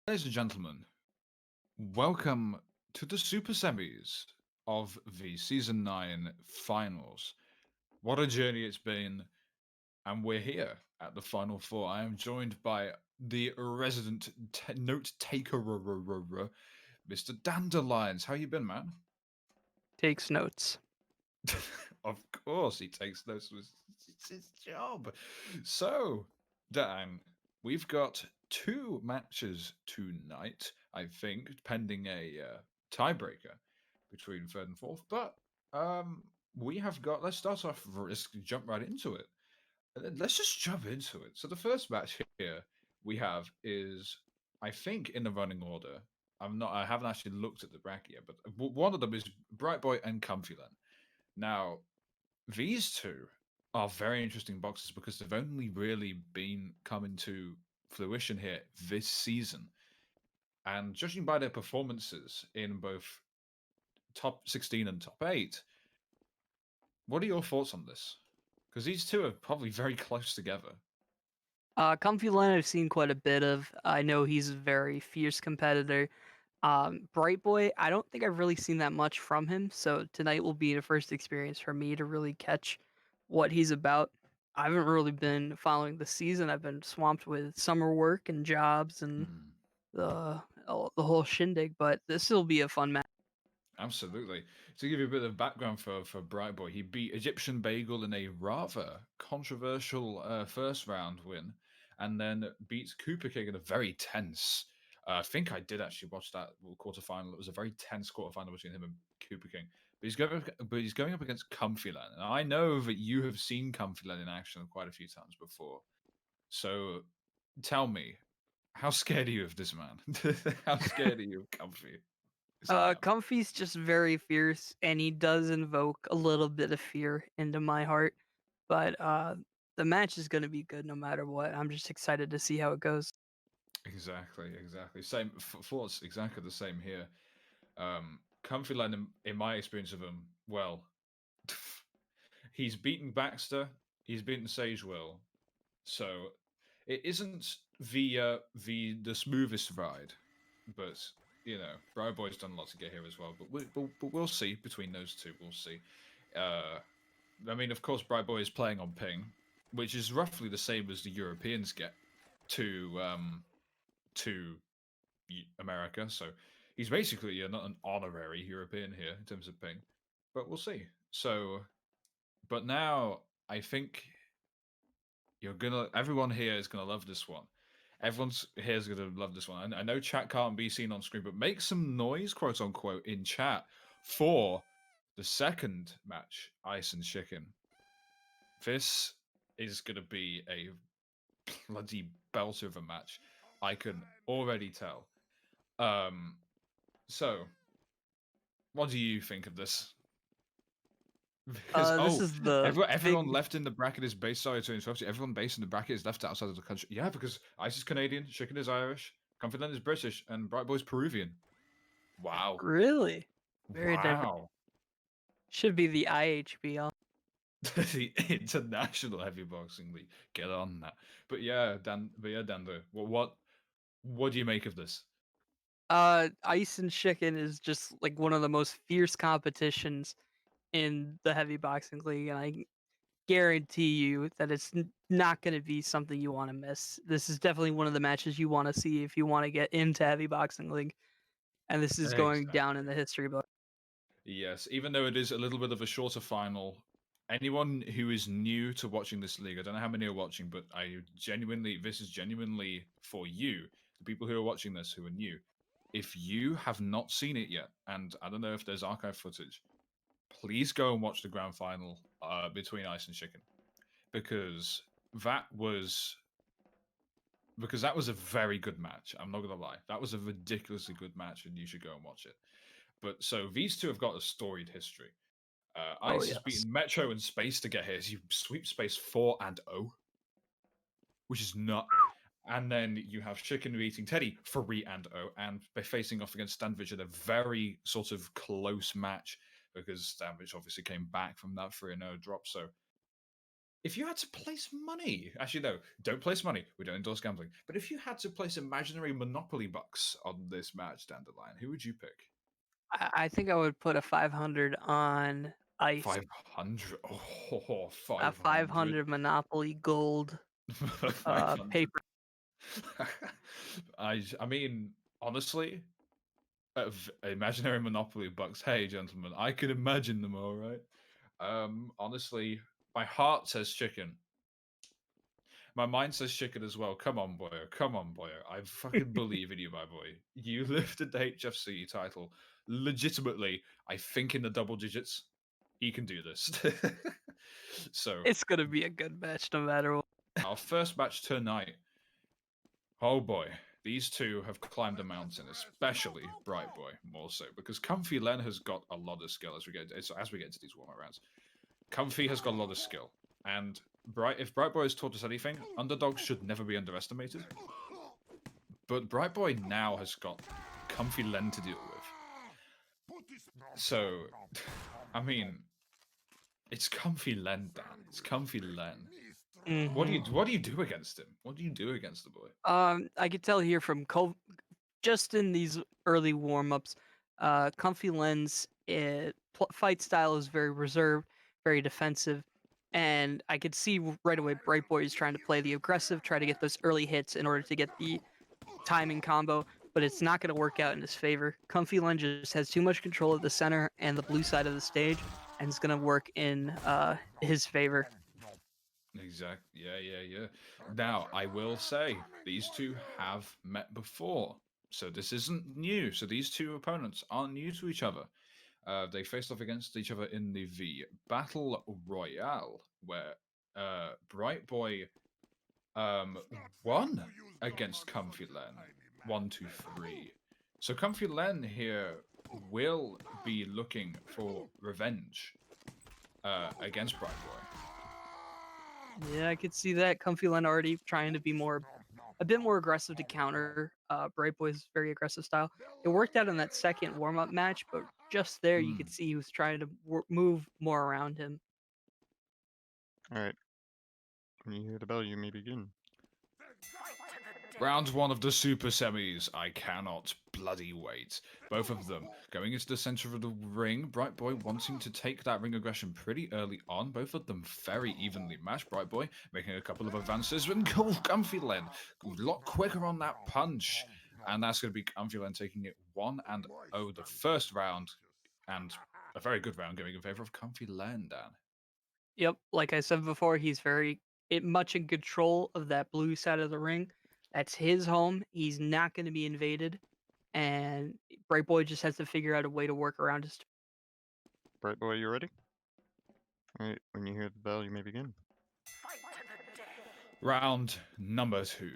Ladies and gentlemen, welcome to the Super Semis of the Season 9 finals. What a journey it's been, and we're here at the Final Four. I am joined by the resident note taker, Mr. Dandelions. How you been, man? Takes notes. Of course, he takes notes. It's his job. So, Dan, we've got two matches tonight, I think, pending a tiebreaker between third and fourth. But um, we have got. Let's start off. Let's jump right into it. Let's just jump into it. So the first match here we have is, I think, in the running order. I'm not. I haven't actually looked at the bracket yet, but one of them is Bright Boy and Comfy Len. Now, these two are very interesting boxes because they've only really been coming to fruition here this season. And judging by their performances in both top 16 and top 8, what are your thoughts on this? Because these two are probably very close together. Comfy Len I've seen quite a bit of. I know he's a very fierce competitor. Bright Boy, I don't think I've really seen that much from him, so tonight will be the first experience for me to really catch what he's about. I haven't really been following the season. I've been swamped with summer work and jobs and Hmm. the whole shindig, but this will be a fun match. Absolutely. To give you a bit of background for Bright Boy, he beat Egyptian Bagel in a rather controversial first round win, and then beat Cooper King in a very tense. I think I did actually watch that quarterfinal. It was a very tense quarterfinal between him and Cooper King. But he's going up against Comfy Len, and I know that you have seen Comfy Len in action quite a few times before. So tell me, how scared are you of this man? How scared are you of Comfy? Because I am. Comfy's just very fierce, and he does invoke a little bit of fear into my heart. But the match is gonna be good no matter what. I'm just excited to see how it goes. Exactly, exactly. Same thoughts, exactly the same here. Comfy Line, in my experience of him, well, he's beaten Baxter, he's beaten Sage Will, so it isn't the smoothest ride, but Briar Boy's done a lot to get here as well. But we'll see between those two. We'll see. Uh, I mean, of course, Bright Boy is playing on ping, which is roughly the same as the Europeans get to to America. So he's basically not an honorary European here in terms of ping, but we'll see. So, but now I think everyone here is gonna love this one. Everyone's here is gonna love this one. I know chat can't be seen on screen, but make some noise, quote unquote, in chat for the second match, Ice and Chicken. This is gonna be a bloody belter of a match. I can already tell. Um, so what do you think of this? Because This is the everyone big. left in the bracket is based. Sorry to interrupt you. Everyone based in the bracket is left outside of the country. Yeah, because Ice is Canadian, Chicken is Irish, Confident is British, and Bright Boy's Peruvian. Wow, Really very diverse. wow. Should be the IHBL. The International Heavy Boxing League. Get on that. But yeah, Dan. But yeah, Dando. What do you make of this? Ice and Chicken is just like one of the most fierce competitions in the heavy boxing league, and I guarantee you that it's not going to be something you want to miss. This is definitely one of the matches you want to see if you want to get into heavy boxing league, and this is going down in Exactly. the history book. Yes, even though it is a little bit of a shorter final, anyone who is new to watching this league, I don't know how many are watching, but this is genuinely for you, the people who are watching this who are new. If you have not seen it yet, and I don't know if there's archive footage, please go and watch the grand final between Ice and Chicken because that was that was a very good match. I'm not gonna lie, that was a ridiculously good match, and you should go and watch it. But so these two have got a storied history. Oh Ice has yes. beaten Metro and Space to get here. He sweeps Space 4-0, which is not. And then you have Chicken beating Teddy 3-0, and they're facing off against Stanvich in a very sort of close match because Stanvich obviously came back from that 3-0 drop. So if you had to place money, actually no, don't place money. We don't endorse gambling. But if you had to place imaginary Monopoly bucks on this match down the line, who would you pick? I think I would put a 500 on ice, 500. Oh, a 500. 500 Monopoly Gold 500. paper. I mean, honestly, imaginary Monopoly bucks. Hey, gentlemen, I can imagine them all right. Honestly, my heart says chicken. My mind says chicken as well. Come on, boyo. Come on, boyo. I fucking believe in you, my boy. You lifted the HFC title legitimately. I think in the double digits. He can do this. So, It's gonna be a good match no matter what. our first match tonight. Oh boy, these two have climbed a mountain, especially Bright Boy more so because Comfy Len has got a lot of skill as we get into these warm-up rounds. Comfy has got a lot of skill, and if Bright Boy has taught us anything, underdogs should never be underestimated. But Bright Boy now has got Comfy Len to deal with. So, I mean, it's Comfy Len, Dan. It's Comfy Len. What do you do against him? What do you do against the boy? I could tell here from just in these early warm-ups, Comfy Len's fight style is very reserved, very defensive, and I could see right away Bright Boy is trying to play the aggressive, try to get those early hits in order to get the timing combo, but it's not going to work out in his favor. Comfy Len just has too much control of the center and the blue side of the stage, and it's going to work in his favor. Exactly. Yeah. Now, I will say these two have met before, so this isn't new. So these two opponents aren't new to each other. They faced off against each other in the Battle Royale, where Bright Boy won against Comfy Len 1-2-3. So Comfy Len here will be looking for revenge against Bright Boy. Yeah, I could see that. Comfy Len already trying to be a bit more aggressive to counter Bright Boy's very aggressive style. It worked out in that second warm up match, but just there you could see he was trying to move more around him. All right. When you hear the bell, you may begin. Round one of the super semis. I cannot bloody wait. Both of them going into the center of the ring. Bright Boy wanting to take that ring aggression pretty early on. Both of them very evenly matched. Bright Boy making a couple of advances. And Comfy Len a lot quicker on that punch. And that's going to be Comfy Len taking it 1-0 the first round. And a very good round going in favor of Comfy Len, Dan. Yep, like I said before, he's much in control of that blue side of the ring. That's his home. He's not going to be invaded, and Bright Boy just has to figure out a way to work around his. Bright Boy, you ready? All right. When you hear the bell, you may begin. Round number 2.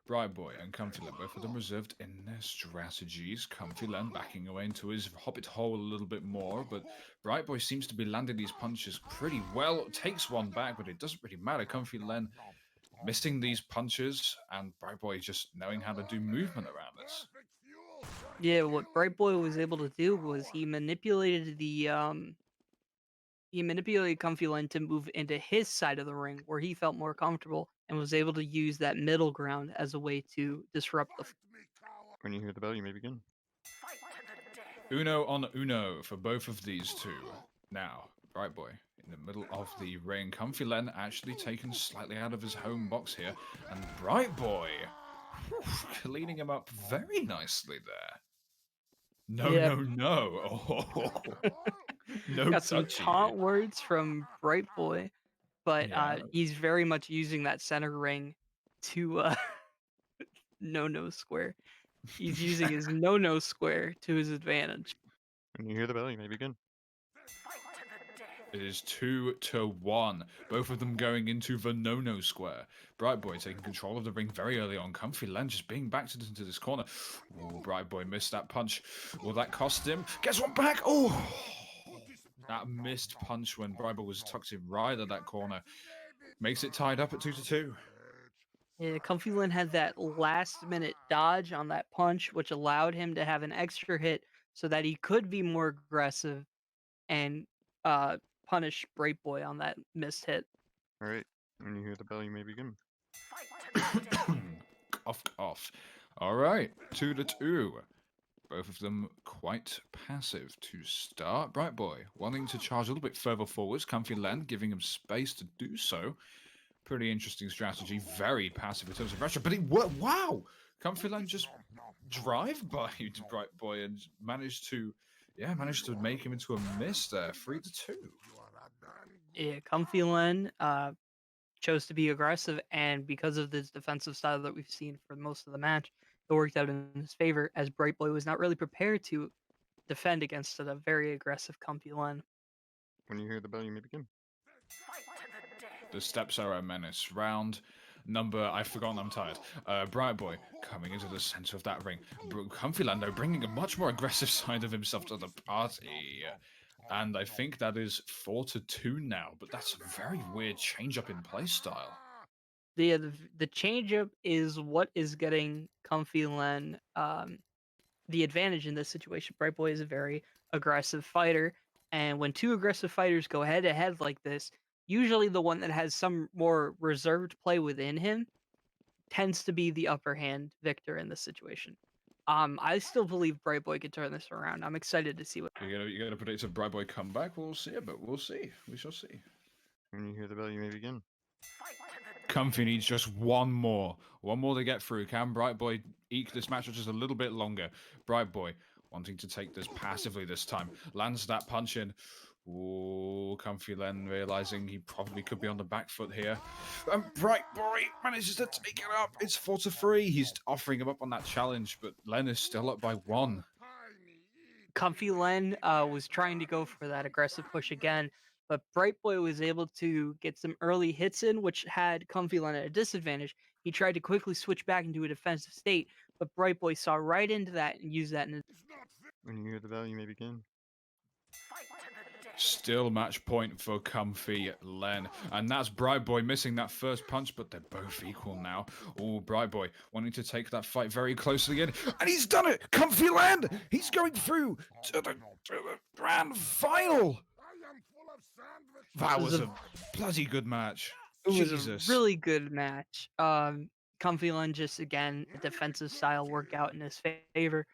Bright Boy and Comfy Len, both of them reserved in their strategies. Comfy Len backing away into his hobbit hole a little bit more, but Bright Boy seems to be landing these punches pretty well. Takes one back, but it doesn't really matter. Comfy Len missing these punches, and Bright Boy just knowing how to do movement around this. Yeah, what Bright Boy was able to do was he manipulated Comfy Len to move into his side of the ring where he felt more comfortable and was able to use that middle ground as a way to disrupt the. When you hear the bell, you may begin. Uno on uno for both of these two. Now, Bright Boy in the middle of the ring. Comfy Len actually taken slightly out of his home box here. And Bright Boy cleaning him up very nicely there. No, Yeah. no. Oh, no Got some touchy. taunt words from Bright Boy, but Yeah. he's very much using that center ring to no square. He's using his no square to his advantage. When you hear the bell, you may begin. It is 2-1. Both of them going into the no square. Bright Boy taking control of the ring very early on. Comfy Len just being backed into this corner. Oh, Bright Boy missed that punch. Will that cost him? Gets one back. Oh, that missed punch when Bright Boy was tucked in right at that corner makes it tied up at 2-2. Yeah, Comfy Len had that last minute dodge on that punch, which allowed him to have an extra hit so that he could be more aggressive and punish Bright Boy on that missed hit. All right. When you hear the bell, you may begin. Cough, cough. All right, 2-2. Both of them quite passive to start. Bright Boy wanting to charge a little bit further forwards. Comfy Len giving him space to do so. Pretty interesting strategy. Very passive in terms of pressure, but it worked. Wow! Comfy Len just drive by Bright Boy and managed to make him into a miss there. 3-2. Yeah, Comfy Len chose to be aggressive, and because of this defensive style that we've seen for most of the match, it worked out in his favor, as Bright Boy was not really prepared to defend against a very aggressive Comfy Len. When you hear the bell, you may begin. The steps are a menace. Round number, I've forgotten, I'm tired. Bright Boy coming into the center of that ring. Comfy Len, though, bringing a much more aggressive side of himself to the party. And I think that is 4-2 now, but that's a very weird change up in play style. The change-up is what is getting Comfy Len the advantage in this situation. Bright Boy is a very aggressive fighter, and when two aggressive fighters go head to head like this, usually the one that has some more reserved play within him tends to be the upper hand victor in this situation. I still believe Bright Boy can turn this around. I'm excited to see what. You're gonna predict a Bright Boy comeback? We'll see, but we'll see. We shall see. When you hear the bell, you may begin. Comfy needs just one more to get through. Can Bright Boy eke this match just a little bit longer? Bright Boy wanting to take this passively this time. Lands that punch in. Ooh, Comfy Len realizing he probably could be on the back foot here. And Bright Boy manages to take it up. It's 4-3. He's offering him up on that challenge, but Len is still up by 1. Comfy Len was trying to go for that aggressive push again, but Bright Boy was able to get some early hits in, which had Comfy Len at a disadvantage. He tried to quickly switch back into a defensive state, but Bright Boy saw right into that and used that in. When you hear the bell, you may begin. Still match point for Comfy Len. And that's Bright Boy missing that first punch, but they're both equal now. Oh, Bright Boy wanting to take that fight very closely in. And he's done it! Comfy Len! He's going through to the grand final! That was a bloody good match. It was Jesus. a really good match. Comfy Len just again a defensive style workout in his favor.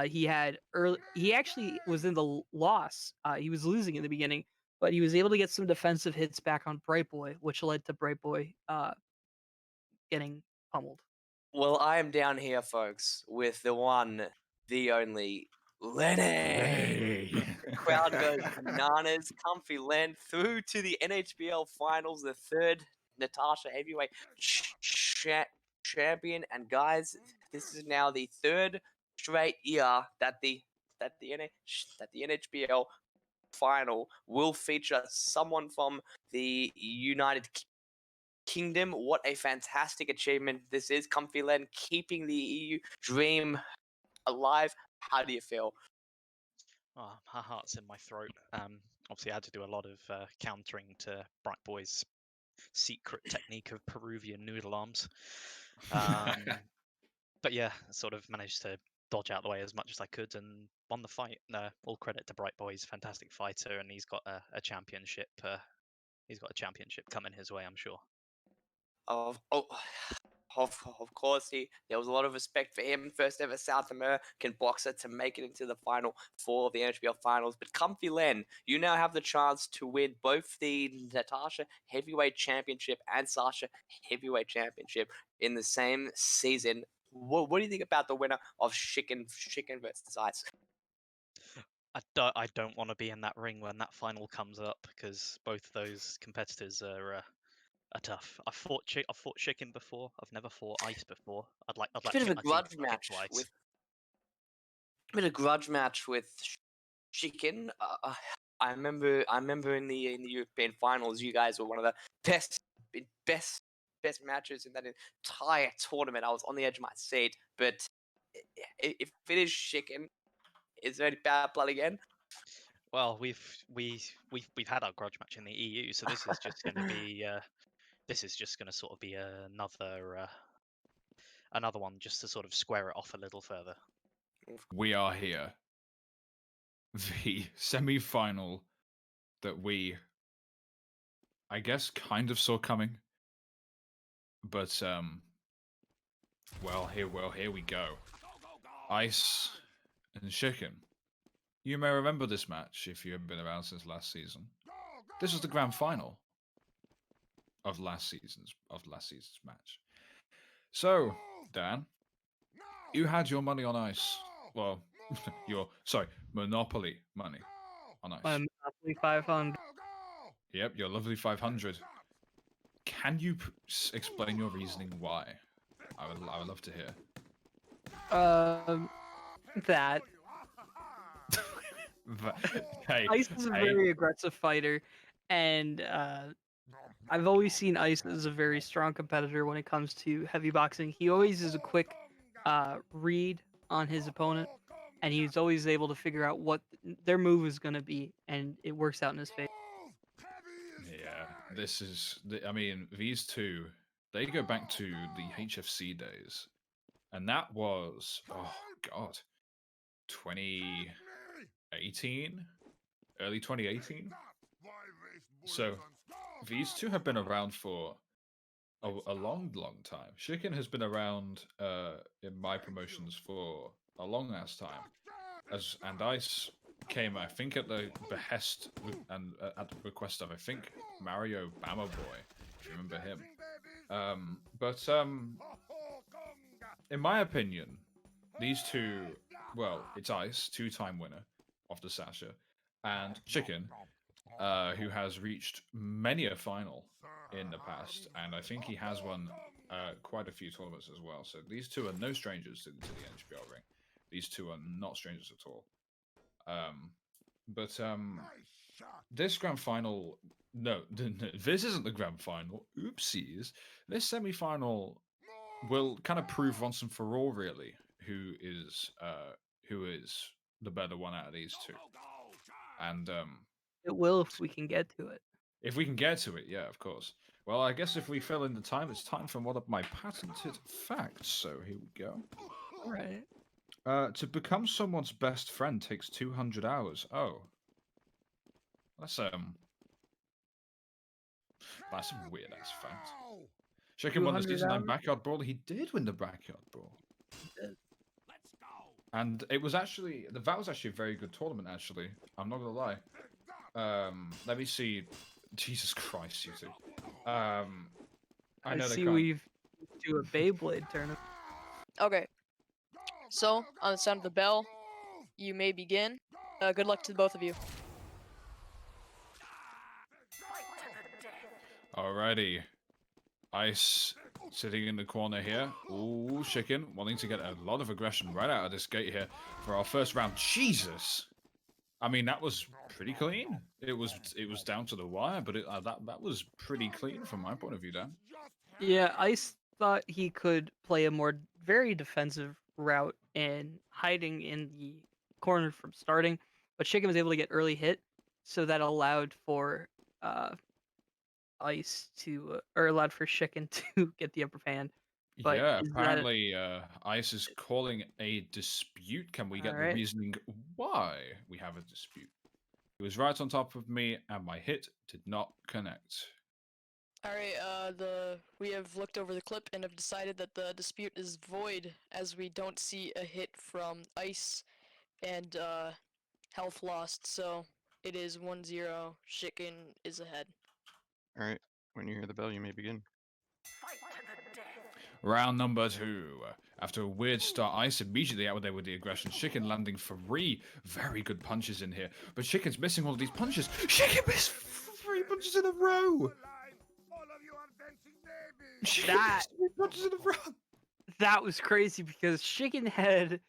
He actually was in the loss. He was losing in the beginning, but he was able to get some defensive hits back on Bright Boy, which led to Bright Boy getting pummeled. Well, I am down here, folks, with the one, the only Lenny. The crowd goes bananas. Comfy Len through to the NHBL finals, the third Sasha Heavyweight Champion. And guys, this is now the third straight year that the NHBL final will feature someone from the United Kingdom. What a fantastic achievement this is. Comfy Len keeping the EU dream alive. How do you feel? Oh, my heart's in my throat. Obviously, I had to do a lot of countering to Bright Boy's secret technique of Peruvian noodle arms. But yeah, sort of managed to dodge out the way as much as I could and won the fight. All credit to Bright Boy. He's a fantastic fighter, and he's got a championship. He's got a championship coming his way, I'm sure. Of course, there was a lot of respect for him. First ever South American boxer to make it into the final four of the NHBL finals. But Comfy Len, you now have the chance to win both the Natasha Heavyweight Championship and Sasha Heavyweight Championship in the same season. What do you think about the winner of Shiken versus Ice? I don't want to be in that ring when that final comes up, because both of those competitors are tough. I've fought Chicken before. I've never fought Ice before. I'd like a bit of a to grudge match with Chicken. I remember in the European finals, you guys were one of the best matches in that entire tournament. I was on the edge of my seat. But if it is Chicken, is there any bad blood again? Well, we've had our grudge match in the EU, so this is just going to be sort of be another one just to sort of square it off a little further. We are here. The semi-final that we, I guess, kind of saw coming. But well, here we go. Ice and Shiken. You may remember this match if you haven't been around since last season. This was the grand final of last season's match. So, Dan, you had your money on ice. Well, your Monopoly money on ice. Monopoly 500. Yep, your lovely 500. Can you explain your reasoning why? I would love to hear. That Hey, Ice is a very aggressive fighter, and I've always seen Ice as a very strong competitor when it comes to heavy boxing. He always is a quick read on his opponent, and he's always able to figure out what their move is going to be, and it works out in his favor. Yeah, this is. I mean, these two, they go back to the HFC days, and that was, oh god, 2018, early 2018. So these two have been around for a long time. Shiken has been around in my promotions for a long ass time, and Ice came, I think, at the behest and at the request of, I think, Mario Bama Boy, if you remember him. But in my opinion, these two, well, it's Ice, two-time winner of the Sasha, and Shiken, who has reached many a final in the past, and I think he has won quite a few tournaments as well. So these two are no strangers to the NHBL ring. These two are not strangers at all. But this grand final, no, this isn't the grand final. Oopsies. This semi-final will kind of prove once and for all, really, who is the better one out of these two. And It will if we can get to it. if we can get to it, yeah, of course. Well, I guess if we fill in the time, it's time for one of my patented facts. So here we go. All right. To become someone's best friend takes 200 hours. Oh. That's a weird ass fact. Shiken won the 200 season 9 hours? backyard brawl. He did win the backyard brawl. And it was actually, that was actually a very good tournament, actually. I'm not gonna lie. Let me see. Jesus Christ, you two. I know they see can't. we've do a Beyblade tournament. Okay. So, on the sound of the bell, you may begin. Good luck to both of you. Alrighty. Ice sitting in the corner here. Ooh, Shiken wanting to get a lot of aggression right out of this gate here for our first round. Jesus! I mean, that was pretty clean. It was down to the wire, but that was pretty clean from my point of view, Dan. Yeah, Ice thought he could play a very defensive route and hiding in the corner from starting, but Shiken was able to get early hit, so that allowed for Ice to or allowed for Shiken to get the upper hand. But Yeah, is that apparently Ice is calling a dispute. Can we get the Alright. reasoning why we have a dispute? He was right on top of me, and my hit did not connect. Alright, we have looked over the clip and have decided that the dispute is void, as we don't see a hit from Ice and health lost, so it is 1-0. Shiken is ahead. Alright, when you hear the bell, you may begin. Round number 2. After a weird start, Ice immediately out there with the aggression. Shiken landing 3 very good punches in here. But Shiken's missing all of these punches. Shiken missed 3 punches in a row! Shiken That- missed 3 punches in a row! that was crazy because Shiken had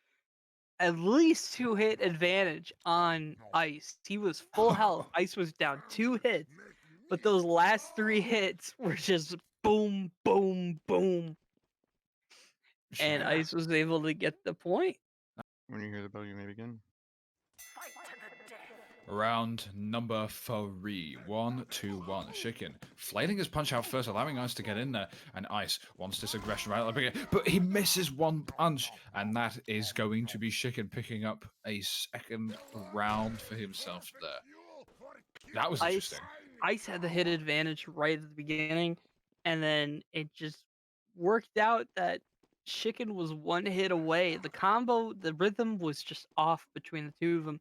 at least 2 hit advantage on Ice. He was full health. Ice was down 2 hits, but those last 3 hits were just boom, boom, boom, and Yeah. Ice was able to get the point. When you hear the bell, you may begin. Round number 3. 1, 2, 1. Shiken flailing his punch out first, allowing Ice to get in there. And Ice wants this aggression right at the beginning, but he misses 1 punch, and that is going to be Shiken picking up a second round for himself there. That was interesting. Ice had the hit advantage right at the beginning, and then it just worked out that Shiken was one hit away. The combo, the rhythm was just off between the two of them.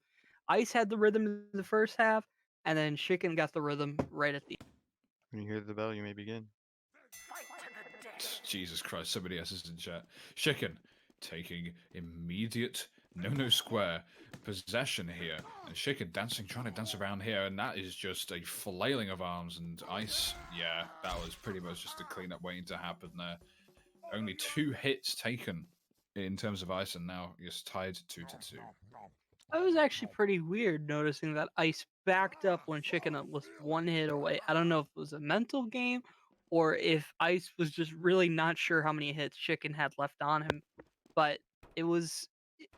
Ice had the rhythm in the first half, and then Shiken got the rhythm right at the When you hear the bell, you may begin. Jesus Christ, somebody else is in chat. Shiken taking immediate no square possession here. And Shiken trying to dance around here, and that is just a flailing of arms. And Ice, yeah, that was pretty much just a cleanup waiting to happen there. Only 2 hits taken in terms of Ice, and now it's tied 2-2. That was actually pretty weird noticing that Ice backed up when Chicken was one hit away. I don't know if it was a mental game or if Ice was just really not sure how many hits Chicken had left on him. But it was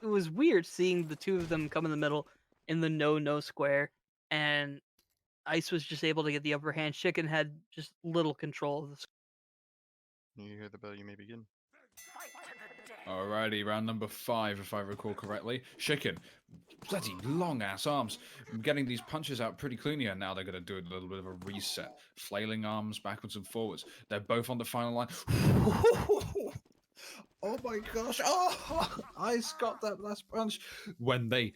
weird seeing the two of them come in the middle in the no square, and Ice was just able to get the upper hand. Chicken had just little control of the square. When you hear the bell, you may begin. Alrighty, round number 5, if I recall correctly. Shiken, bloody long ass arms, getting these punches out pretty cleanly, and now they're going to do a little bit of a reset. Flailing arms backwards and forwards. They're both on the final line. Oh my gosh! Oh, Ice got that last punch when they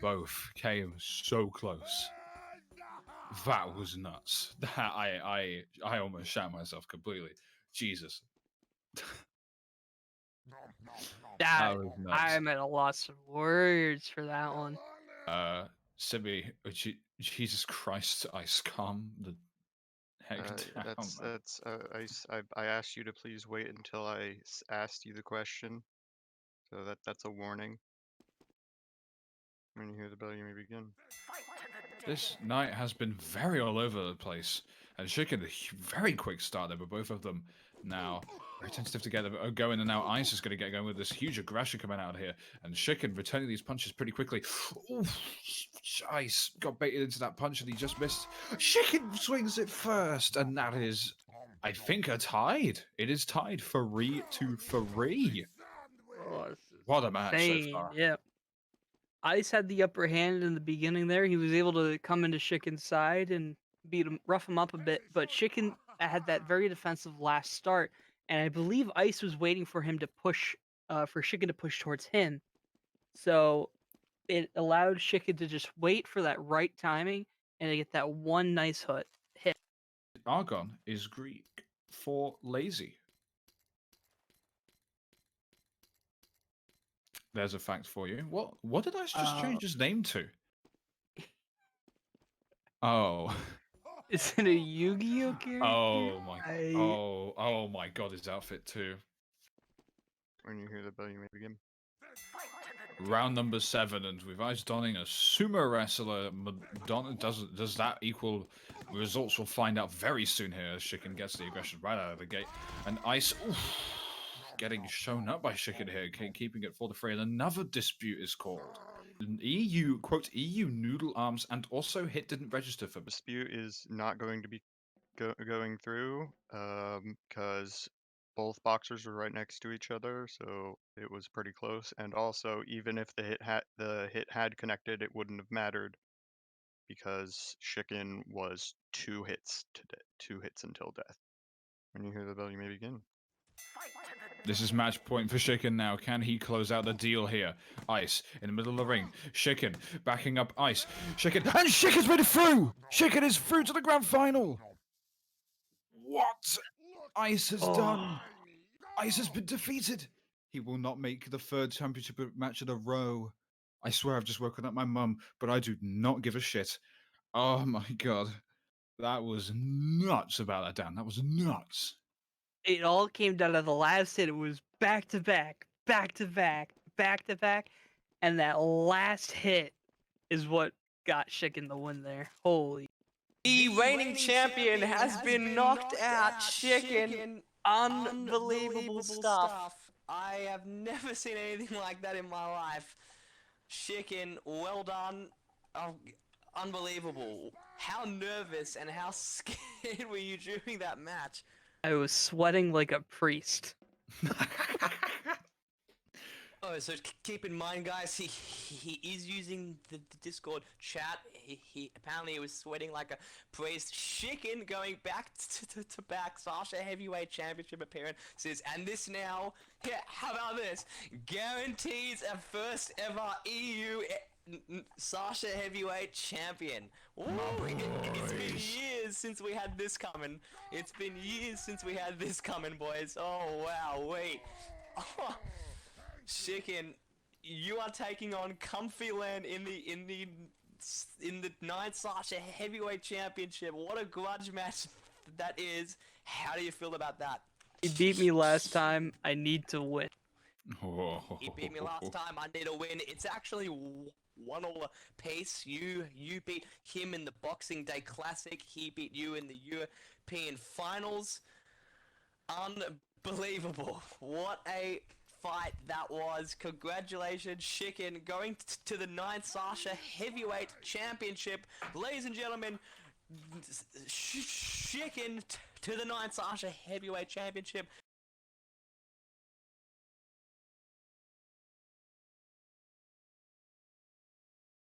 both came so close. That was nuts. That I almost shat myself completely. Jesus. That, was nuts. I'm at a loss of words for that one. Sibby, Jesus Christ, Ice, calm the heck down. I asked you to please wait until I asked you the question, so that's a warning. When you hear the bell, you may begin. This night has been very all over the place, and Shiken, a very quick start there, but both of them now very tentative together, but going, and now Ice is going to get going with this huge aggression coming out here, and Shiken returning these punches pretty quickly. Oof, Ice got baited into that punch, and he just missed. Shiken swings it first, and that is, I think, a tied. It is tied 3-3. Oh, this is What a match so insane. far. Yeah. Ice had the upper hand in the beginning there. He was able to come into Chicken's side and rough him up a bit, but Chicken had that very defensive last start, and I believe Ice was waiting for him to push, for Chicken to push towards him. So it allowed Chicken to just wait for that right timing and to get that one nice hit. Argon is Greek for lazy. There's a fact for you. What did I just change his name to? Oh. Is it a Yu-Gi-Oh character? Oh my god, his outfit too. When you hear the bell, you may begin. Round number 7, and with Ice donning a sumo wrestler. Madonna does that equal results? We'll find out very soon here as Shiken gets the aggression right out of the gate. And Ice getting shown up by Shiken here, keeping it for the free. And another dispute is called. An EU, quote, EU noodle arms, and also hit didn't register for. Dispute is not going to be going through because both boxers were right next to each other, so it was pretty close. And also, even if the hit had connected, it wouldn't have mattered because Shiken was 2 hits until death. When you hear the bell, you may begin. This is match point for Shiken now. Can he close out the deal here? Ice in the middle of the ring. Shiken backing up Ice. Shiken, and Shiken's made it through! Shiken is through to the grand final! What? Ice has done. Ice has been defeated. He will not make the 3rd championship match in a row. I swear I've just woken up my mum, but I do not give a shit. Oh my god. That was nuts about that, Dan. That was nuts. It all came down to the last hit. It was back to back, back to back, back to back, and that last hit is what got Shiken the win there. Holy. The reigning champion has been knocked out. Chicken. Unbelievable stuff. I have never seen anything like that in my life. Chicken, well done. Oh, unbelievable. How nervous and how scared were you during that match? I was sweating like a priest. Oh, so keep in mind, guys, he is using the Discord chat. He apparently was sweating like a praised chicken, going back to back Sasha Heavyweight Championship appearances, and this now, yeah, how about this? Guarantees a first ever EU Sasha Heavyweight Champion. Ooh, it's been years since we had this coming. It's been years since we had this coming, boys. Oh wow, wait. Oh. Chicken, you are taking on Comfy Len in the Night Sasha Heavyweight Championship. What a grudge match that is. How do you feel about that? He beat me last time. I need to win. He beat me last time. I need a win. It's actually 1-1 pace. You beat him in the Boxing Day Classic. He beat you in the European Finals. Unbelievable. What a fight that was. Congratulations, Chicken, going to the 9th Sasha Heavyweight Championship. Ladies and gentlemen, Chicken to the 9th Sasha Heavyweight Championship.